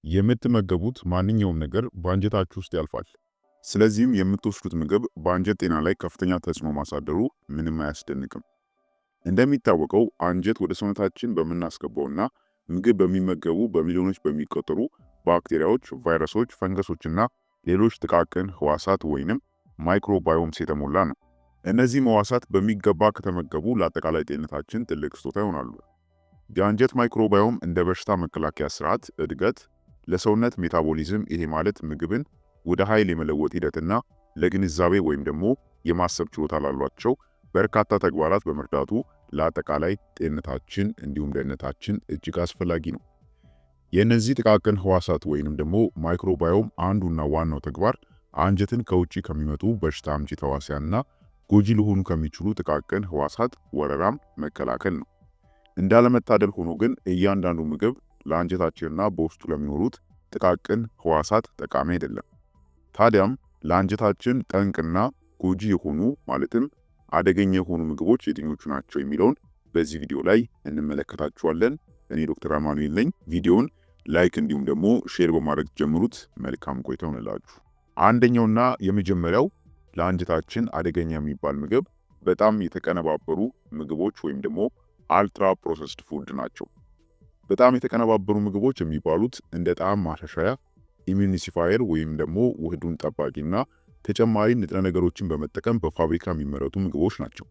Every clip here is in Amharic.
የምትመገቡት ማንኛውም ነገር በአንጀታችሁ ውስጥ ያልፋል። ስለዚህም የምትወስዱት ምግብ በአንጀት ጤና ላይ ከፍተኛ ተጽዕኖ ማሳደሩ ምንም አያስደንቅም። እንደሚታወቀው አንጀት ወደ ሰውነታችን በምናስገባውና ምግብ በሚመገቡ በሚሊዮኖች በሚቆጠሩ ባክቴሪያዎች፣ ቫይረሶች፣ ፈንገሶችና ሌሎች ጥቃቅን ህዋሳት ወይንም ማይክሮባዮምስ የተሞላ ነው። እነዚህ ህዋሳት በሚገባ ከተመገቡ ለአጠቃላይ ጤንነታችን ትልቅ ስጦታ ይሆናሉ። የአንጀት ማይክሮባዮም እንደ በሽታ መከላከያ ስርዓት እድገት፣ ለሰውነት ሜታቦሊዝም ይሄ ማለት ምግብን ወደ ኃይል የመለወጥ ሂደትና ለግንዛቤ ወይም ደግሞ የማሰብ ችሎታ ላሏቸው በርካታ ተግባራት በመርዳቱ ለአጠቃላይ ጤንነታችን እንዲሁም ደህንነታችን እጅግ አስፈላጊ ነው። የእነዚህ ጥቃቅን ህዋሳት ወይንም ደግሞ ማይክሮባዮም አንዱና ዋናው ተግባር አንጀትን ከውጪ ከሚመጡ በሽታ አምጪ ተዋሲያንና ጎጂ ሊሆኑ ከሚችሉ ጥቃቅን ህዋሳት ወረራም መከላከል ነው። እንዳለመታደል ሆኖ ግን እያንዳንዱ ምግብ ለአንጀታችንና በውስጡ ለሚኖሩት ጥቃቅን ህዋሳት ጠቃሚ አይደለም። ታዲያም ለአንጀታችን ጠንቅና ጎጂ የሆኑ ማለትም አደገኛ የሆኑ ምግቦች የትኞቹ ናቸው የሚለውን በዚህ ቪዲዮ ላይ እንመለከታቸዋለን። እኔ ዶክተር አማኑኤል ነኝ። ቪዲዮውን ላይክ እንዲሁም ደግሞ ሼር በማድረግ ጀምሩት። መልካም ቆይታ ይሁንላችሁ። አንደኛውና የመጀመሪያው ለአንጀታችን አደገኛ የሚባል ምግብ በጣም የተቀነባበሩ ምግቦች ወይም ደግሞ አልትራ ፕሮሰስድ ፉድ ናቸው። በጣም የተቀነባበሩ ምግቦች የሚባሉት እንደ ጣዕም ማሻሻያ፣ ኢሚኒሲፋየር ወይም ደግሞ ውህዱን ጠባቂና ተጨማሪ ንጥረ ነገሮችን በመጠቀም በፋብሪካ የሚመረቱ ምግቦች ናቸው።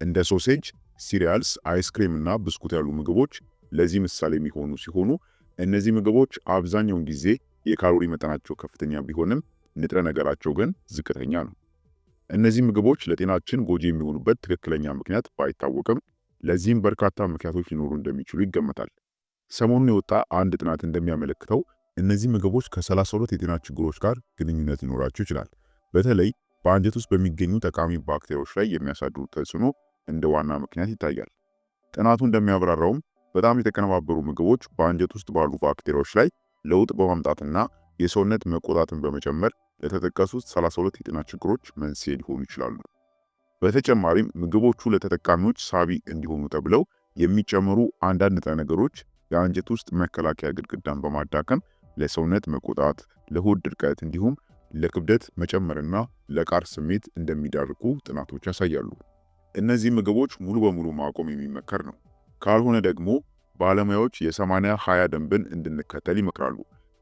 እንደ ሶሴጅ፣ ሲሪያልስ፣ አይስክሬም እና ብስኩት ያሉ ምግቦች ለዚህ ምሳሌ የሚሆኑ ሲሆኑ እነዚህ ምግቦች አብዛኛውን ጊዜ የካሎሪ መጠናቸው ከፍተኛ ቢሆንም ንጥረ ነገራቸው ግን ዝቅተኛ ነው። እነዚህ ምግቦች ለጤናችን ጎጂ የሚሆኑበት ትክክለኛ ምክንያት ባይታወቅም ለዚህም በርካታ ምክንያቶች ሊኖሩ እንደሚችሉ ይገመታል። ሰሞኑን የወጣ አንድ ጥናት እንደሚያመለክተው እነዚህ ምግቦች ከ32 የጤና ችግሮች ጋር ግንኙነት ሊኖራቸው ይችላል። በተለይ በአንጀት ውስጥ በሚገኙ ጠቃሚ ባክቴሪያዎች ላይ የሚያሳድሩት ተጽዕኖ እንደ ዋና ምክንያት ይታያል። ጥናቱ እንደሚያብራራውም በጣም የተቀነባበሩ ምግቦች በአንጀት ውስጥ ባሉ ባክቴሪያዎች ላይ ለውጥ በማምጣትና የሰውነት መቆጣትን በመጨመር ለተጠቀሱት 32 የጤና ችግሮች መንስኤ ሊሆኑ ይችላሉ። በተጨማሪም ምግቦቹ ለተጠቃሚዎች ሳቢ እንዲሆኑ ተብለው የሚጨመሩ አንዳንድ ንጥረ ነገሮች የአንጀት ውስጥ መከላከያ ግድግዳን በማዳከም ለሰውነት መቆጣት፣ ለሆድ ድርቀት እንዲሁም ለክብደት መጨመርና ለቃር ስሜት እንደሚዳርጉ ጥናቶች ያሳያሉ። እነዚህ ምግቦች ሙሉ በሙሉ ማቆም የሚመከር ነው። ካልሆነ ደግሞ ባለሙያዎች የ80-20 ደንብን እንድንከተል ይመክራሉ።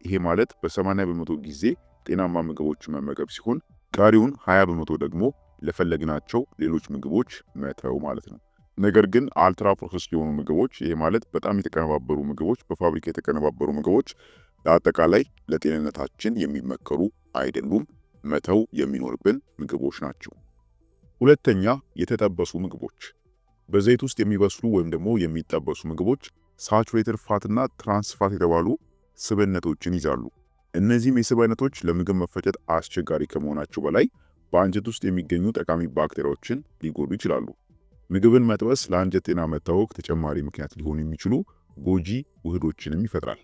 ይሄ ማለት በ80 በመቶ ጊዜ ጤናማ ምግቦችን መመገብ ሲሆን ቀሪውን 20 በመቶ ደግሞ ለፈለግናቸው ሌሎች ምግቦች መተው ማለት ነው። ነገር ግን አልትራ ፕሮሰስ የሆኑ ምግቦች ይሄ ማለት በጣም የተቀነባበሩ ምግቦች፣ በፋብሪካ የተቀነባበሩ ምግቦች ለአጠቃላይ ለጤንነታችን የሚመከሩ አይደሉም። መተው የሚኖርብን ምግቦች ናቸው። ሁለተኛ፣ የተጠበሱ ምግቦች። በዘይት ውስጥ የሚበስሉ ወይም ደግሞ የሚጠበሱ ምግቦች ሳቹሬትድ ፋትና ትራንስፋት የተባሉ ስብነቶችን ይዛሉ። እነዚህም የስብ አይነቶች ለምግብ መፈጨት አስቸጋሪ ከመሆናቸው በላይ በአንጀት ውስጥ የሚገኙ ጠቃሚ ባክቴሪያዎችን ሊጎዱ ይችላሉ። ምግብን መጥበስ ለአንጀት ጤና መታወክ ተጨማሪ ምክንያት ሊሆኑ የሚችሉ ጎጂ ውህዶችንም ይፈጥራል።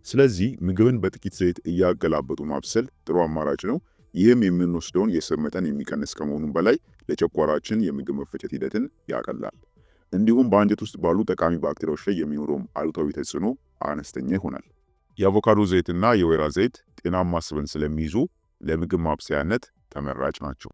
ስለዚህ ምግብን በጥቂት ዘይት እያገላበጡ ማብሰል ጥሩ አማራጭ ነው። ይህም የምንወስደውን የስብ መጠን የሚቀንስ ከመሆኑም በላይ ለጨጓራችን የምግብ መፈጨት ሂደትን ያቀላል። እንዲሁም በአንጀት ውስጥ ባሉ ጠቃሚ ባክቴሪያዎች ላይ የሚኖረውም አሉታዊ ተጽዕኖ አነስተኛ ይሆናል። የአቮካዶ ዘይትና የወይራ ዘይት ጤናማ ስብን ስለሚይዙ ለምግብ ማብሰያነት ተመራጭ ናቸው።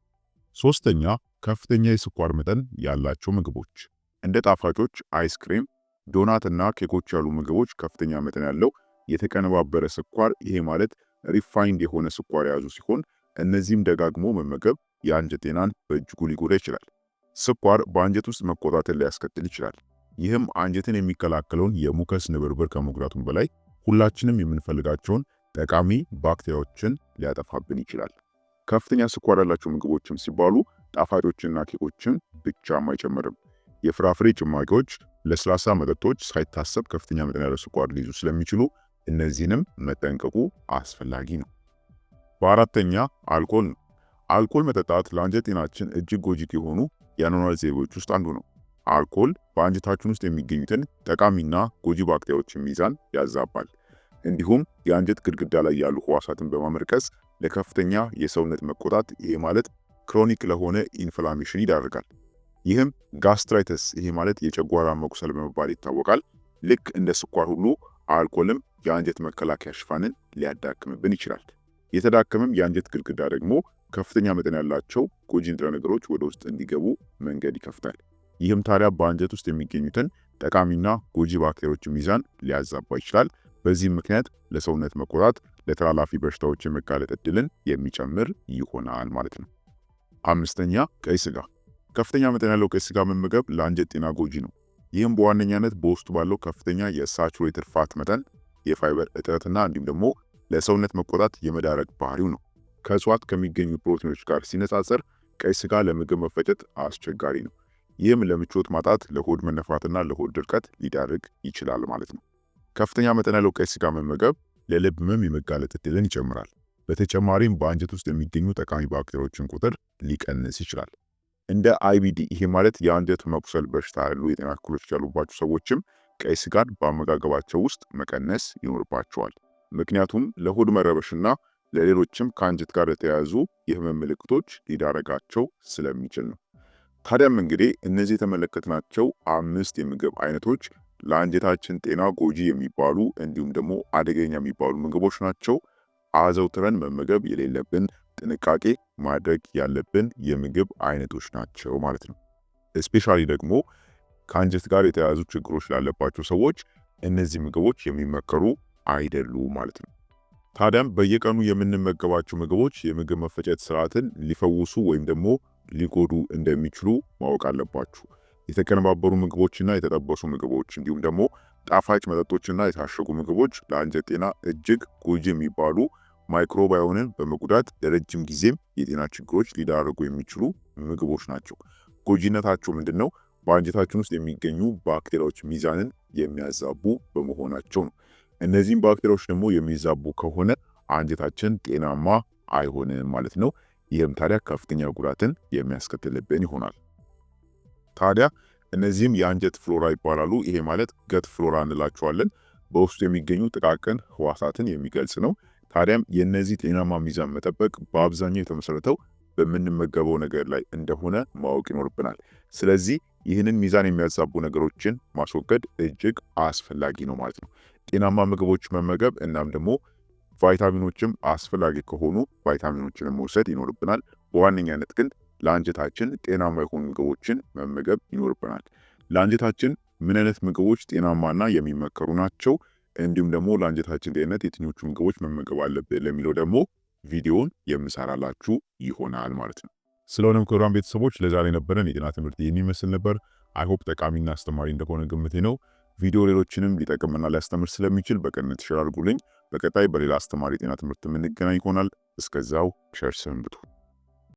ሶስተኛ፣ ከፍተኛ የስኳር መጠን ያላቸው ምግቦች እንደ ጣፋጮች፣ አይስክሬም፣ ዶናት እና ኬኮች ያሉ ምግቦች ከፍተኛ መጠን ያለው የተቀነባበረ ስኳር ይሄ ማለት ሪፋይንድ የሆነ ስኳር የያዙ ሲሆን እነዚህም ደጋግሞ መመገብ የአንጀት ጤናን በእጅጉ ሊጎዳ ይችላል። ስኳር በአንጀት ውስጥ መቆጣትን ሊያስከትል ይችላል። ይህም አንጀትን የሚከላከለውን የሙከስ ንብርብር ከመጉዳቱም በላይ ሁላችንም የምንፈልጋቸውን ጠቃሚ ባክቴሪያዎችን ሊያጠፋብን ይችላል። ከፍተኛ ስኳር ያላቸው ምግቦችም ሲባሉ ጣፋጮችና ኬኮችን ብቻም አይጨምርም። የፍራፍሬ ጭማቂዎች፣ ለስላሳ መጠጦች ሳይታሰብ ከፍተኛ መጠን ያለው ስኳር ሊይዙ ስለሚችሉ እነዚህንም መጠንቀቁ አስፈላጊ ነው። በአራተኛ፣ አልኮል ነው። አልኮል መጠጣት ለአንጀት ጤናችን እጅግ ጎጂ የሆኑ የአኗኗር ዘይቤዎች ውስጥ አንዱ ነው። አልኮል በአንጀታችን ውስጥ የሚገኙትን ጠቃሚና ጎጂ ባክቴሪያዎችን ሚዛን ያዛባል። እንዲሁም የአንጀት ግድግዳ ላይ ያሉ ህዋሳትን በማመርቀዝ ለከፍተኛ የሰውነት መቆጣት ይሄ ማለት ክሮኒክ ለሆነ ኢንፍላሜሽን ይዳርጋል። ይህም ጋስትራይተስ ይሄ ማለት የጨጓራ መቁሰል በመባል ይታወቃል። ልክ እንደ ስኳር ሁሉ አልኮልም የአንጀት መከላከያ ሽፋንን ሊያዳክምብን ይችላል። የተዳከመም የአንጀት ግድግዳ ደግሞ ከፍተኛ መጠን ያላቸው ጎጂ ንጥረ ነገሮች ወደ ውስጥ እንዲገቡ መንገድ ይከፍታል። ይህም ታዲያ በአንጀት ውስጥ የሚገኙትን ጠቃሚና ጎጂ ባክቴሪያዎች ሚዛን ሊያዛባ ይችላል። በዚህም ምክንያት ለሰውነት መቆጣት፣ ለተላላፊ በሽታዎች የመጋለጥ እድልን የሚጨምር ይሆናል ማለት ነው። አምስተኛ ቀይ ስጋ። ከፍተኛ መጠን ያለው ቀይ ስጋ መመገብ ለአንጀት ጤና ጎጂ ነው። ይህም በዋነኛነት በውስጡ ባለው ከፍተኛ የሳቹሬትድ ፋት መጠን፣ የፋይበር እጥረትና እንዲሁም ደግሞ ለሰውነት መቆጣት የመዳረግ ባህሪው ነው። ከእጽዋት ከሚገኙ ፕሮቲኖች ጋር ሲነጻጸር ቀይ ስጋ ለምግብ መፈጨት አስቸጋሪ ነው። ይህም ለምቾት ማጣት፣ ለሆድ መነፋትና ለሆድ ድርቀት ሊዳርግ ይችላል ማለት ነው። ከፍተኛ መጠን ያለው ቀይ ስጋ መመገብ ለልብ ህመም የመጋለጥ እድልን ይጨምራል። በተጨማሪም በአንጀት ውስጥ የሚገኙ ጠቃሚ ባክቴሪያዎችን ቁጥር ሊቀንስ ይችላል። እንደ IBD ይሄ ማለት የአንጀት መቁሰል በሽታ ያሉ የጤና እክሎች ያሉባቸው ሰዎችም ቀይ ስጋን በአመጋገባቸው ውስጥ መቀነስ ይኖርባቸዋል። ምክንያቱም ለሆድ መረበሽና ለሌሎችም ከአንጀት ጋር የተያያዙ የህመም ምልክቶች ሊዳረጋቸው ስለሚችል ነው። ታዲያም እንግዲህ እነዚህ የተመለከትናቸው 5 የምግብ አይነቶች ለአንጀታችን ጤና ጎጂ የሚባሉ እንዲሁም ደግሞ አደገኛ የሚባሉ ምግቦች ናቸው። አዘውትረን መመገብ የሌለብን ጥንቃቄ ማድረግ ያለብን የምግብ አይነቶች ናቸው ማለት ነው። እስፔሻሊ ደግሞ ከአንጀት ጋር የተያያዙ ችግሮች ላለባቸው ሰዎች እነዚህ ምግቦች የሚመከሩ አይደሉም ማለት ነው። ታዲያም በየቀኑ የምንመገባቸው ምግቦች የምግብ መፈጨት ስርዓትን ሊፈውሱ ወይም ደግሞ ሊጎዱ እንደሚችሉ ማወቅ አለባችሁ። የተቀነባበሩ ምግቦችና የተጠበሱ ምግቦች እንዲሁም ደግሞ ጣፋጭ መጠጦችና የታሸጉ ምግቦች ለአንጀት ጤና እጅግ ጎጂ የሚባሉ ማይክሮባዮምን በመጉዳት ለረጅም ጊዜም የጤና ችግሮች ሊዳረጉ የሚችሉ ምግቦች ናቸው። ጎጂነታቸው ምንድነው? በአንጀታችን ውስጥ የሚገኙ ባክቴሪያዎች ሚዛንን የሚያዛቡ በመሆናቸው ነው። እነዚህም ባክቴሪያዎች ደግሞ የሚዛቡ ከሆነ አንጀታችን ጤናማ አይሆንም ማለት ነው። ይህም ታዲያ ከፍተኛ ጉዳትን የሚያስከትልብን ይሆናል። ታዲያ እነዚህም የአንጀት ፍሎራ ይባላሉ። ይሄ ማለት ገት ፍሎራ እንላቸዋለን። በውስጡ የሚገኙ ጥቃቅን ህዋሳትን የሚገልጽ ነው። ታዲያም የእነዚህ ጤናማ ሚዛን መጠበቅ በአብዛኛው የተመሰረተው በምንመገበው ነገር ላይ እንደሆነ ማወቅ ይኖርብናል። ስለዚህ ይህንን ሚዛን የሚያዛቡ ነገሮችን ማስወገድ እጅግ አስፈላጊ ነው ማለት ነው። ጤናማ ምግቦች መመገብ እናም ደግሞ ቫይታሚኖችም አስፈላጊ ከሆኑ ቫይታሚኖችን መውሰድ ይኖርብናል። በዋነኛነት ግን ለአንጀታችን ጤናማ የሆኑ ምግቦችን መመገብ ይኖርብናል። ለአንጀታችን ምን አይነት ምግቦች ጤናማና የሚመከሩ ናቸው፣ እንዲሁም ደግሞ ለአንጀታችን ጤንነት የትኞቹ ምግቦች መመገብ አለብን ለሚለው ደግሞ ቪዲዮውን የምሰራላችሁ ይሆናል ማለት ነው። ስለሆነም ክቡራን ቤተሰቦች ለዛሬ የነበረን የጤና ትምህርት ይህን ይመስል ነበር። አይሆፕ ጠቃሚና አስተማሪ እንደሆነ ግምቴ ነው። ቪዲዮ ሌሎችንም ሊጠቅምና ሊያስተምር ስለሚችል በቅንነት ሼር አድርጉልኝ። በቀጣይ በሌላ አስተማሪ የጤና ትምህርት የምንገናኝ ይሆናል። እስከዛው ቸር ሰንብቱ።